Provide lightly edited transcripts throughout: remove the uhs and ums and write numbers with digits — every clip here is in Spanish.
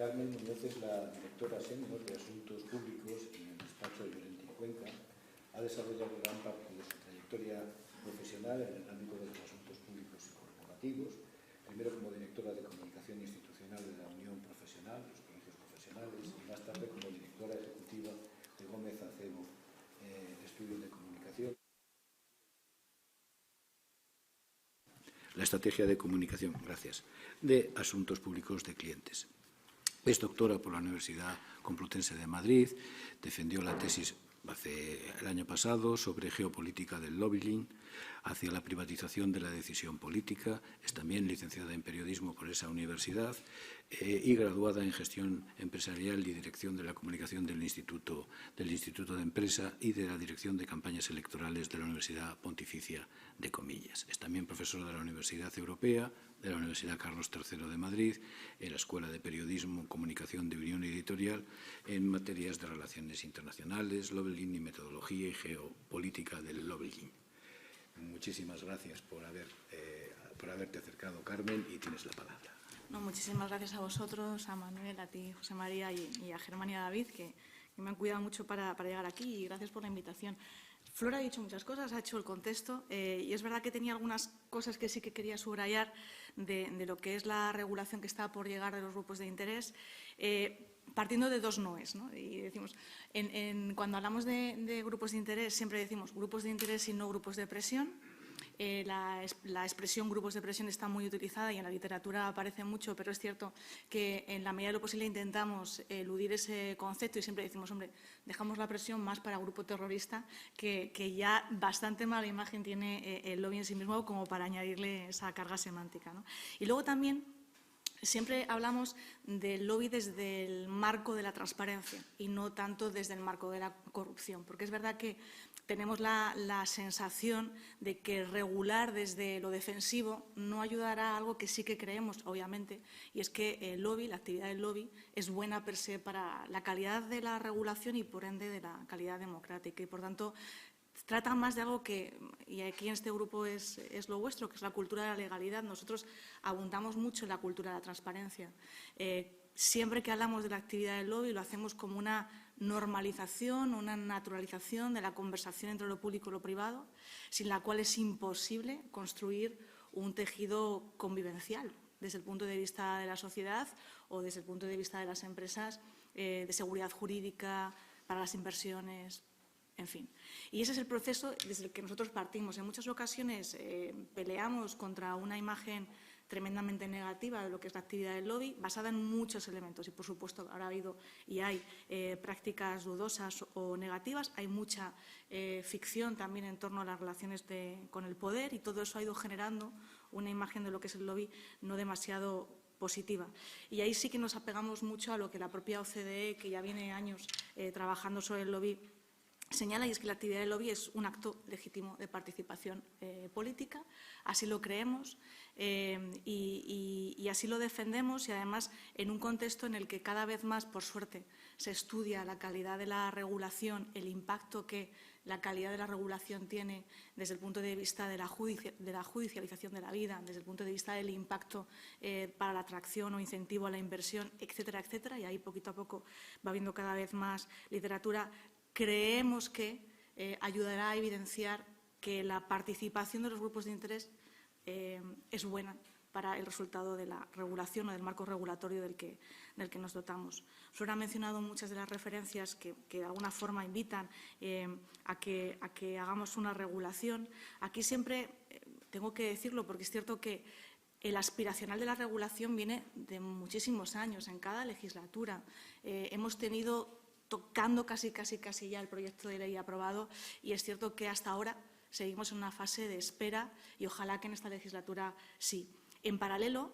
Carmen Muñoz es la directora senior de Asuntos Públicos en el despacho de Llorente y Cuenca. Ha desarrollado gran parte de su trayectoria profesional en el ámbito de los asuntos públicos y corporativos, primero como directora de comunicación institucional de la Unión Profesional, los colegios profesionales, y más tarde como directora ejecutiva de Gómez Acebo, Estudios de Comunicación. La estrategia de comunicación, gracias, de asuntos públicos de clientes. Es doctora por la Universidad Complutense de Madrid, defendió la tesis el año pasado sobre geopolítica del lobbying hacia la privatización de la decisión política. Es también licenciada en periodismo por esa universidad y graduada en gestión empresarial y dirección de la comunicación del Instituto de Empresa y de la dirección de campañas electorales de la Universidad Pontificia de Comillas. Es también profesora de la Universidad Europea, de la Universidad Carlos III de Madrid, en la Escuela de Periodismo, Comunicación de Unión Editorial, en materias de relaciones internacionales, lobbying y metodología y geopolítica del lobbying. Muchísimas gracias por haberte acercado, Carmen, y tienes la palabra. No, muchísimas gracias a vosotros, a Manuel, a ti, José María, y a Germán y a David, que me han cuidado mucho para llegar aquí, y gracias por la invitación. Flor ha dicho muchas cosas, ha hecho el contexto, y es verdad que tenía algunas cosas que sí que quería subrayar de lo que es la regulación que está por llegar de los grupos de interés, partiendo de dos noes, ¿no? Y decimos, cuando hablamos de grupos de interés, siempre decimos grupos de interés y no grupos de presión. La expresión grupos de presión está muy utilizada y en la literatura aparece mucho, pero es cierto que en la medida de lo posible intentamos eludir ese concepto y siempre decimos, hombre, dejamos la presión más para grupo terrorista, que ya bastante mala imagen tiene el lobby en sí mismo como para añadirle esa carga semántica, ¿no? Y luego también siempre hablamos del lobby desde el marco de la transparencia y no tanto desde el marco de la corrupción, porque es verdad que tenemos la sensación de que regular desde lo defensivo no ayudará a algo que sí que creemos, obviamente, y es que el lobby, la actividad del lobby, es buena per se para la calidad de la regulación y, por ende, de la calidad democrática. Y, por tanto, trata más de algo que, y aquí en este grupo es lo vuestro, que es la cultura de la legalidad. Nosotros abundamos mucho en la cultura de la transparencia. Siempre que hablamos de la actividad del lobby lo hacemos como una normalización, una naturalización de la conversación entre lo público y lo privado, sin la cual es imposible construir un tejido convivencial desde el punto de vista de la sociedad o desde el punto de vista de las empresas, de seguridad jurídica, para las inversiones, en fin. Y ese es el proceso desde el que nosotros partimos. En muchas ocasiones peleamos contra una imagen tremendamente negativa de lo que es la actividad del lobby, basada en muchos elementos. Y, por supuesto, habrá habido y hay prácticas dudosas o negativas. Hay mucha ficción también en torno a las relaciones con el poder y todo eso ha ido generando una imagen de lo que es el lobby no demasiado positiva. Y ahí sí que nos apegamos mucho a lo que la propia OCDE, que ya viene años trabajando sobre el lobby, señala, y es que la actividad del lobby es un acto legítimo de participación política, así lo creemos y así lo defendemos, y además en un contexto en el que cada vez más, por suerte, se estudia la calidad de la regulación, el impacto que la calidad de la regulación tiene desde el punto de vista de la judicialización de la vida, desde el punto de vista del impacto para la atracción o incentivo a la inversión, etcétera, etcétera, y ahí poquito a poco va habiendo cada vez más literatura. Creemos que ayudará a evidenciar que la participación de los grupos de interés es buena para el resultado de la regulación o del marco regulatorio del que nos dotamos. Flor ha mencionado muchas de las referencias que de alguna forma invitan a que hagamos una regulación. Aquí siempre tengo que decirlo porque es cierto que el aspiracional de la regulación viene de muchísimos años, en cada legislatura. Hemos tenido tocando casi ya el proyecto de ley aprobado y es cierto que hasta ahora seguimos en una fase de espera y ojalá que en esta legislatura sí. En paralelo,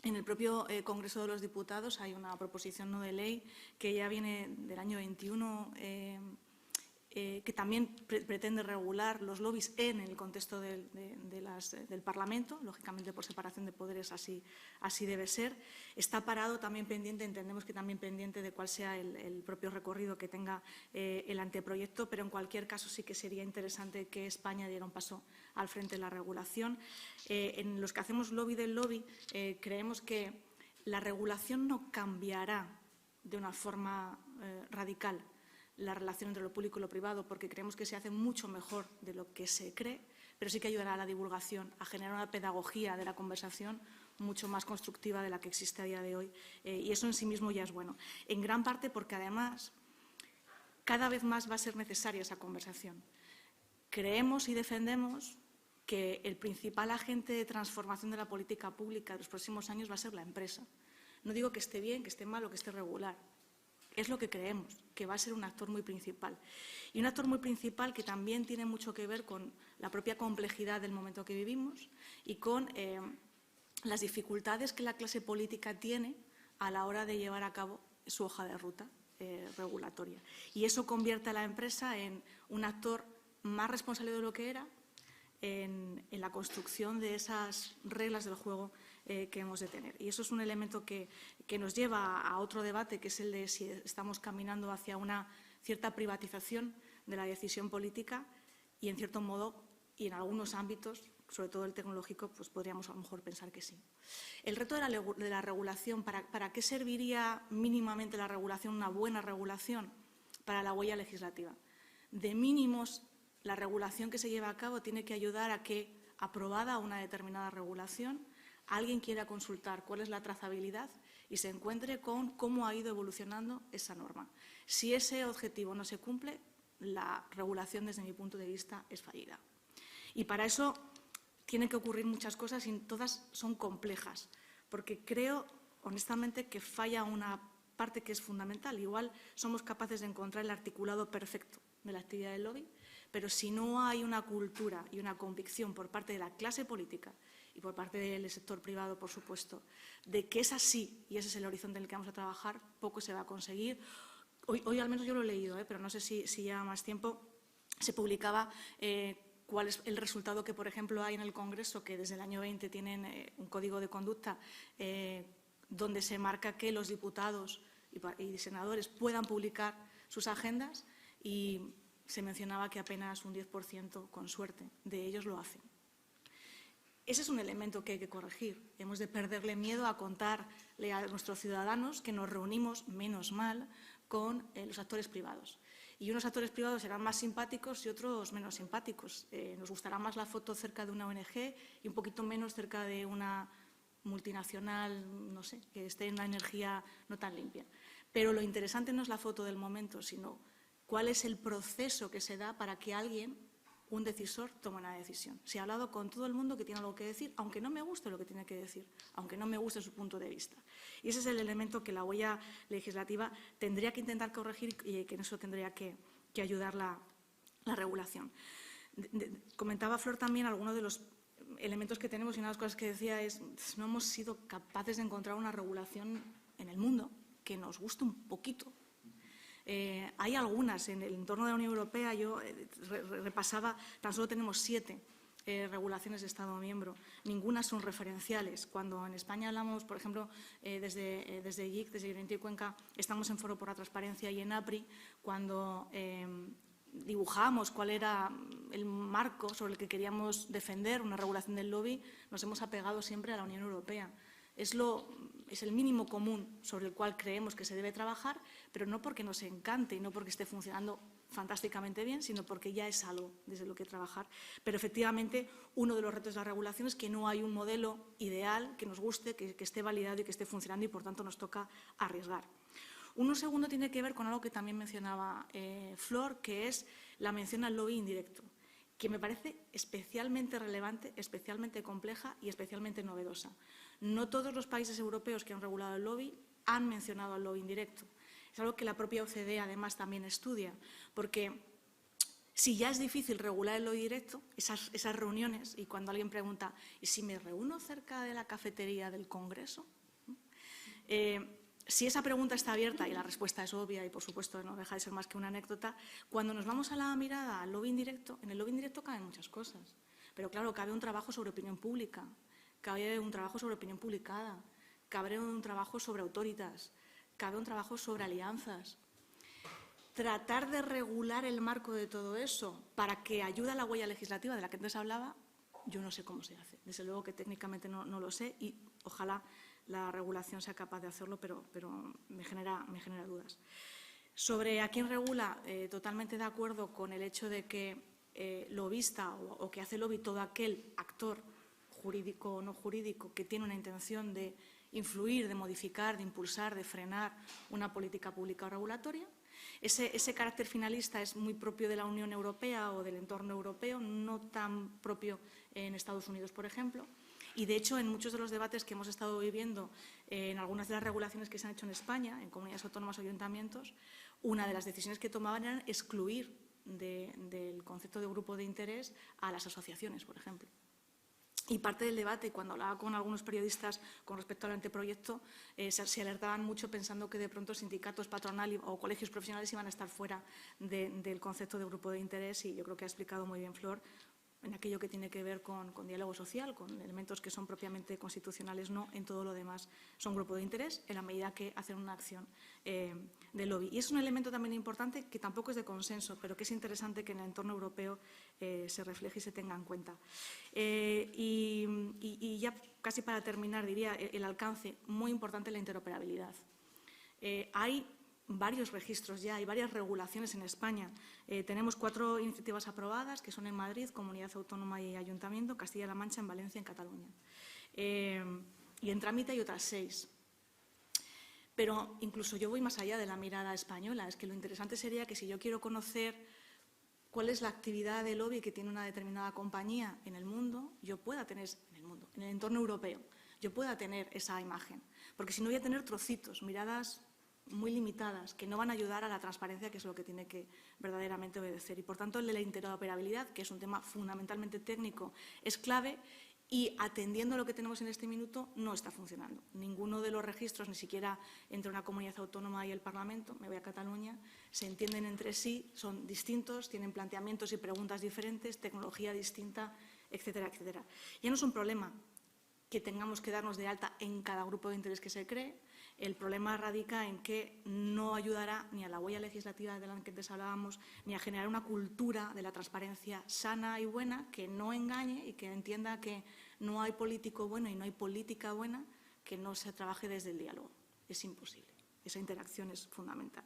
en el propio Congreso de los Diputados hay una proposición no de ley que ya viene del año 21 que también pretende regular los lobbies en el contexto del Parlamento, lógicamente por separación de poderes así debe ser. Está parado también pendiente, entendemos que también pendiente de cuál sea el propio recorrido que tenga el anteproyecto, pero en cualquier caso sí que sería interesante que España diera un paso al frente de la regulación. En los que hacemos lobby del lobby creemos que La regulación no cambiará de una forma radical la relación entre lo público y lo privado, porque creemos que se hace mucho mejor de lo que se cree, pero sí que ayudará a la divulgación, a generar una pedagogía de la conversación mucho más constructiva de la que existe a día de hoy. Y eso en sí mismo ya es bueno. En gran parte porque, además, cada vez más va a ser necesaria esa conversación. Creemos y defendemos que el principal agente de transformación de la política pública de los próximos años va a ser la empresa. No digo que esté bien, que esté mal o que esté regular. Es lo que creemos, que va a ser un actor muy principal. Y un actor muy principal que también tiene mucho que ver con la propia complejidad del momento que vivimos y con las dificultades que la clase política tiene a la hora de llevar a cabo su hoja de ruta regulatoria. Y eso convierte a la empresa en un actor más responsable de lo que era en la construcción de esas reglas del juego que hemos de tener. Y eso es un elemento que nos lleva a otro debate, que es el de si estamos caminando hacia una cierta privatización de la decisión política y, en cierto modo, y en algunos ámbitos, sobre todo el tecnológico, pues podríamos a lo mejor pensar que sí. El reto de la regulación, ¿para qué serviría mínimamente la regulación, una buena regulación? Para la huella legislativa. De mínimos, la regulación que se lleva a cabo tiene que ayudar a que, aprobada una determinada regulación, alguien quiera consultar cuál es la trazabilidad y se encuentre con cómo ha ido evolucionando esa norma. Si ese objetivo no se cumple, la regulación, desde mi punto de vista, es fallida. Y para eso tienen que ocurrir muchas cosas y todas son complejas, porque creo, honestamente, que falla una parte que es fundamental. Igual somos capaces de encontrar el articulado perfecto de la actividad del lobby, pero si no hay una cultura y una convicción por parte de la clase política y por parte del sector privado, por supuesto, de que es así y ese es el horizonte en el que vamos a trabajar, poco se va a conseguir. Hoy al menos yo lo he leído, pero no sé si lleva más tiempo, se publicaba cuál es el resultado que, por ejemplo, hay en el Congreso, que desde el año 20 tienen un código de conducta donde se marca que los diputados y senadores puedan publicar sus agendas, y se mencionaba que apenas un 10%, con suerte, de ellos lo hacen. Ese es un elemento que hay que corregir. Hemos de perderle miedo a contarle a nuestros ciudadanos que nos reunimos, menos mal, con los actores privados. Y unos actores privados serán más simpáticos y otros menos simpáticos. Nos gustará más la foto cerca de una ONG y un poquito menos cerca de una multinacional, no sé, que esté en la energía no tan limpia. Pero lo interesante no es la foto del momento, sino cuál es el proceso que se da para que alguien, un decisor, tome una decisión. Se ha hablado con todo el mundo que tiene algo que decir, aunque no me guste lo que tiene que decir, aunque no me guste su punto de vista. Y ese es el elemento que la huella legislativa tendría que intentar corregir y que en eso tendría que ayudar la regulación. Comentaba Flor también algunos de los elementos que tenemos, y una de las cosas que decía es: no hemos sido capaces de encontrar una regulación en el mundo que nos guste un poquito. Hay algunas en el entorno de la Unión Europea. Yo repasaba, tan solo tenemos 7 regulaciones de Estado miembro. Ninguna son referenciales. Cuando en España hablamos, por ejemplo, desde GIC, desde Llorente y Cuenca, estamos en Foro por la Transparencia y en APRI, cuando dibujamos cuál era el marco sobre el que queríamos defender una regulación del lobby, nos hemos apegado siempre a la Unión Europea. Es el mínimo común sobre el cual creemos que se debe trabajar, pero no porque nos encante y no porque esté funcionando fantásticamente bien, sino porque ya es algo desde lo que trabajar. Pero efectivamente, uno de los retos de la regulación es que no hay un modelo ideal que nos guste, que esté validado y que esté funcionando, y por tanto nos toca arriesgar. Uno segundo tiene que ver con algo que también mencionaba Flor, que es la mención al lobby indirecto, que me parece especialmente relevante, especialmente compleja y especialmente novedosa. No todos los países europeos que han regulado el lobby han mencionado al lobby indirecto. Es algo que la propia OCDE, además, también estudia, porque si ya es difícil regular el lobby directo, esas reuniones, y cuando alguien pregunta ¿y si me reúno cerca de la cafetería del Congreso? Si esa pregunta está abierta y la respuesta es obvia y, por supuesto, no deja de ser más que una anécdota, cuando nos vamos a la mirada al lobby indirecto, en el lobby indirecto caben muchas cosas. Pero, claro, cabe un trabajo sobre opinión pública, cabe un trabajo sobre opinión publicada, cabe un trabajo sobre autoritas, cabe un trabajo sobre alianzas. Tratar de regular el marco de todo eso para que ayude a la huella legislativa de la que antes hablaba, yo no sé cómo se hace. Desde luego que técnicamente no lo sé, y ojalá la regulación sea capaz de hacerlo, pero me genera dudas. Sobre a quién regula, totalmente de acuerdo con el hecho de que lobista o que hace lobby todo aquel actor jurídico o no jurídico que tiene una intención de influir, de modificar, de impulsar, de frenar una política pública o regulatoria. Ese carácter finalista es muy propio de la Unión Europea o del entorno europeo, no tan propio en Estados Unidos, por ejemplo. Y, de hecho, en muchos de los debates que hemos estado viviendo, en algunas de las regulaciones que se han hecho en España, en comunidades autónomas o ayuntamientos, una de las decisiones que tomaban era excluir del concepto de grupo de interés a las asociaciones, por ejemplo. Y parte del debate, cuando hablaba con algunos periodistas con respecto al anteproyecto, se alertaban mucho pensando que de pronto sindicatos, patronal o colegios profesionales iban a estar fuera del concepto de grupo de interés, y yo creo que ha explicado muy bien Flor en aquello que tiene que ver con diálogo social, con elementos que son propiamente constitucionales, no. En todo lo demás son grupo de interés en la medida que hacen una acción de lobby. Y es un elemento también importante que tampoco es de consenso, pero que es interesante que en el entorno europeo se refleje y se tenga en cuenta. Y ya casi para terminar, diría el alcance, muy importante la interoperabilidad. Hay varios registros ya, hay varias regulaciones en España. Tenemos 4 iniciativas aprobadas, que son en Madrid, Comunidad Autónoma y Ayuntamiento, Castilla-La Mancha, en Valencia, en Cataluña. Y en trámite hay otras 6. Pero incluso yo voy más allá de la mirada española. Es que lo interesante sería que si yo quiero conocer cuál es la actividad de lobby que tiene una determinada compañía en el mundo, yo pueda tener, en el entorno europeo, yo pueda tener esa imagen. Porque si no voy a tener trocitos, miradas muy limitadas, que no van a ayudar a la transparencia, que es lo que tiene que verdaderamente obedecer. Y, por tanto, el de la interoperabilidad, que es un tema fundamentalmente técnico, es clave, y, atendiendo a lo que tenemos en este minuto, no está funcionando. Ninguno de los registros, ni siquiera entre una comunidad autónoma y el Parlamento, me voy a Cataluña, se entienden entre sí, son distintos, tienen planteamientos y preguntas diferentes, tecnología distinta, etcétera, etcétera. Ya no es un problema que tengamos que darnos de alta en cada grupo de interés que se cree. El problema radica en que no ayudará ni a la huella legislativa de la que antes hablábamos, ni a generar una cultura de la transparencia sana y buena, que no engañe y que entienda que no hay político bueno y no hay política buena que no se trabaje desde el diálogo. Es imposible. Esa interacción es fundamental.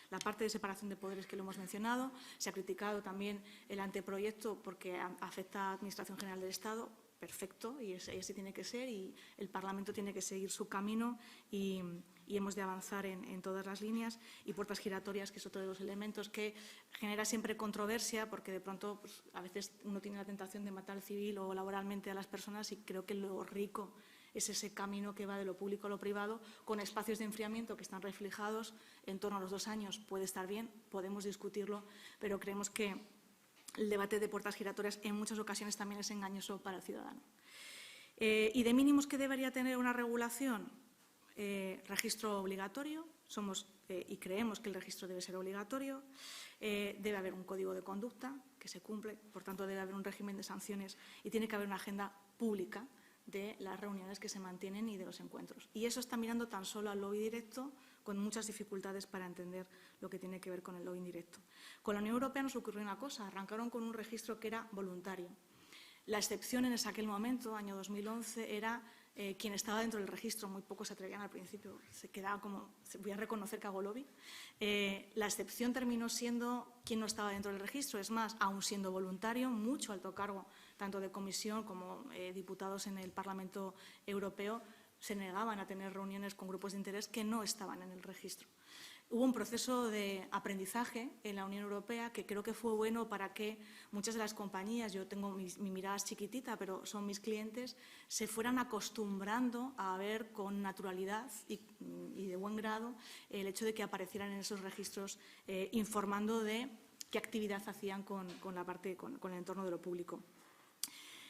La parte de separación de poderes, que lo hemos mencionado, se ha criticado también el anteproyecto porque afecta a la Administración General del Estado. Perfecto, y ese tiene que ser, y el Parlamento tiene que seguir su camino, y hemos de avanzar en todas las líneas. Y puertas giratorias, que es otro de los elementos que genera siempre controversia, porque de pronto pues, a veces uno tiene la tentación de matar civil o laboralmente a las personas, y creo que lo rico es ese camino que va de lo público a lo privado, con espacios de enfriamiento que están reflejados en torno a los 2 años. Puede estar bien, podemos discutirlo, pero creemos que el debate de puertas giratorias en muchas ocasiones también es engañoso para el ciudadano. ¿Y de mínimos qué debería tener una regulación? Registro obligatorio. Y creemos que el registro debe ser obligatorio. Debe haber un código de conducta que se cumple, por tanto debe haber un régimen de sanciones, y tiene que haber una agenda pública de las reuniones que se mantienen y de los encuentros. Y eso está mirando tan solo al lobby directo, con muchas dificultades para entender lo que tiene que ver con el lobby indirecto. Con la Unión Europea nos ocurrió una cosa: arrancaron con un registro que era voluntario. La excepción en aquel momento, año 2011, era quien estaba dentro del registro. Muy pocos se atrevían al principio, se quedaba como, voy a reconocer que hago lobby. La excepción terminó siendo quien no estaba dentro del registro. Es más, aun siendo voluntario, mucho alto cargo, tanto de comisión como diputados en el Parlamento Europeo, se negaban a tener reuniones con grupos de interés que no estaban en el registro. Hubo un proceso de aprendizaje en la Unión Europea que creo que fue bueno para que muchas de las compañías, yo tengo mi mirada es chiquitita, pero son mis clientes, se fueran acostumbrando a ver con naturalidad y de buen grado el hecho de que aparecieran en esos registros informando de qué actividad hacían con el entorno de lo público.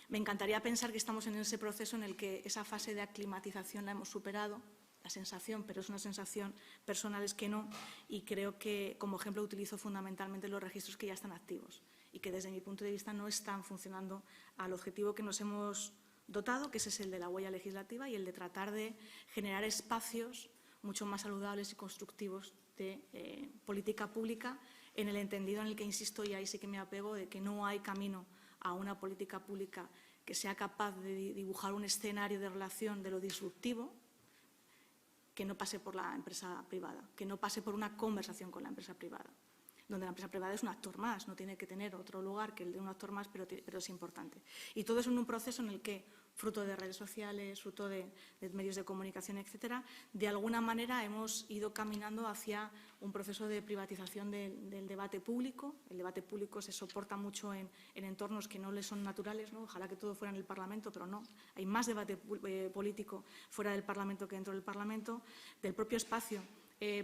Me encantaría pensar que estamos en ese proceso en el que esa fase de aclimatización la hemos superado, la sensación, pero es una sensación personal, es que no, y creo que como ejemplo utilizo fundamentalmente los registros que ya están activos y que desde mi punto de vista no están funcionando al objetivo que nos hemos dotado, que ese es el de la huella legislativa y el de tratar de generar espacios mucho más saludables y constructivos de política pública, en el entendido en el que, insisto, y ahí sí que me apego, de que no hay camino a una política pública que sea capaz de dibujar un escenario de relación de lo disruptivo que no pase por la empresa privada, que no pase por una conversación con la empresa privada, donde la empresa privada es un actor más, no tiene que tener otro lugar que el de un actor más, pero es importante. Y todo eso en un proceso en el que, fruto de redes sociales, fruto de medios de comunicación, etcétera, de alguna manera hemos ido caminando hacia un proceso de privatización del debate público. El debate público se soporta mucho en entornos que no le son naturales, ¿no? Ojalá que todo fuera en el Parlamento, pero no. Hay más debate político fuera del Parlamento que dentro del Parlamento, del propio espacio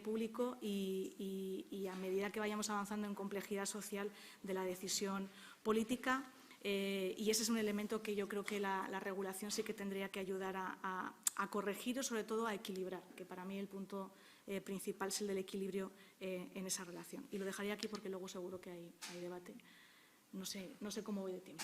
público y a medida que vayamos avanzando en complejidad social de la decisión política. Y ese es un elemento que yo creo que la regulación sí que tendría que ayudar a corregir o sobre todo a equilibrar, que para mí el punto principal es el del equilibrio en esa relación. Y lo dejaría aquí porque luego seguro que hay debate. No sé cómo voy de tiempo.